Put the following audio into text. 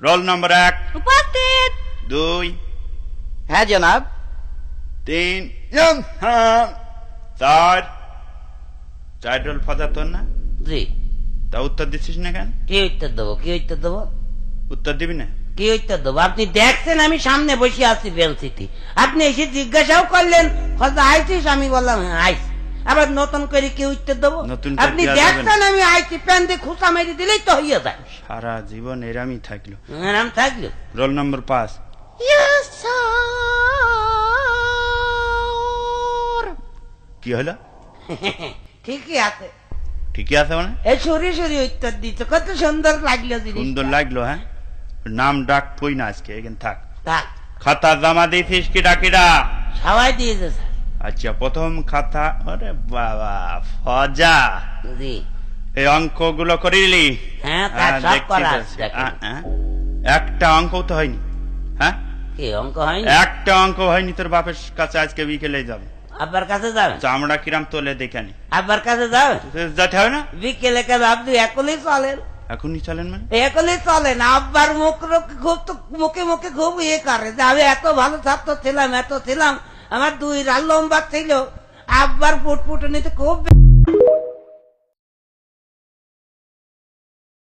Roll number 1 উপস্থিত। 2 হ্যাঁ জনাব। 3 হ্যাঁ 4 4 রোল ফাদার তোর না? জি। তা উত্তর দিচ্ছিস না কেন? কি উত্তর দেবো, কি উত্তর দেবো, উত্তর দিবি না? কি উত্তর দেবো? আপনি দেখছেন আমি সামনে বসে আছি বেলসিটি, আপনি এসে জিজ্ঞাসাও করলেন হয়তো আইছিস, আমি বললাম হ্যাঁ আইছি। আবার নতুন করে কি উত্তর দেবো? নতুন করে আপনি কি আর দেখছেন আমি আইছি, প্যান দিয়ে খুঁচা মেরে দিলেই তো হইয়া যায়। সারা জীবন এরামই থাকলো। নাম থাকলো। Roll number 5 yes sir. কি হলো? ঠিকই আছে, ঠিকই আছে মানে? এই সরি সরি উত্তর দিচ্ছ, কত সুন্দর লাগলো জিনিস। সুন্দর লাগলো। হ্যাঁ, নাম ডাক কই না আজকে, এখানে থাক। থাক। খাতা জমা দিয়েছিস কিডা কিডা? সবাই দিয়েছে স্যার। আচ্ছা, প্রথম খাতা। আরে বাবা ফজা, জি। এই অঙ্কগুলো করিলি? হ্যাঁ তা সব দেখছি করা তো। আছে, দেখেন। একটা অঙ্ক তো হয়নি। হ্যাঁ, কি অঙ্ক হয়নি? একটা অঙ্ক হয়নি। তোর বাপের কাছে আজকে বিকেলে যাবে। আব্বার কাছে যাবেন? চামড়া কিরাম তোলে দেখে নি। আব্বার কাছে যাবেন? যেতে হবে না? বিকেলে কাজ আপনি একলেই চলেন? এখনই চলেন মানে? একলেই চলেন। আব্বার মুখ খুব তো মুখে মুখে খুব ইয়ে করে যে আমি এত ভালো ছাত্র ছিলাম, এত ছিলাম, আমার 2 রাল লম্বা ছিল। আব্বার ফুটফুটনিতে খুব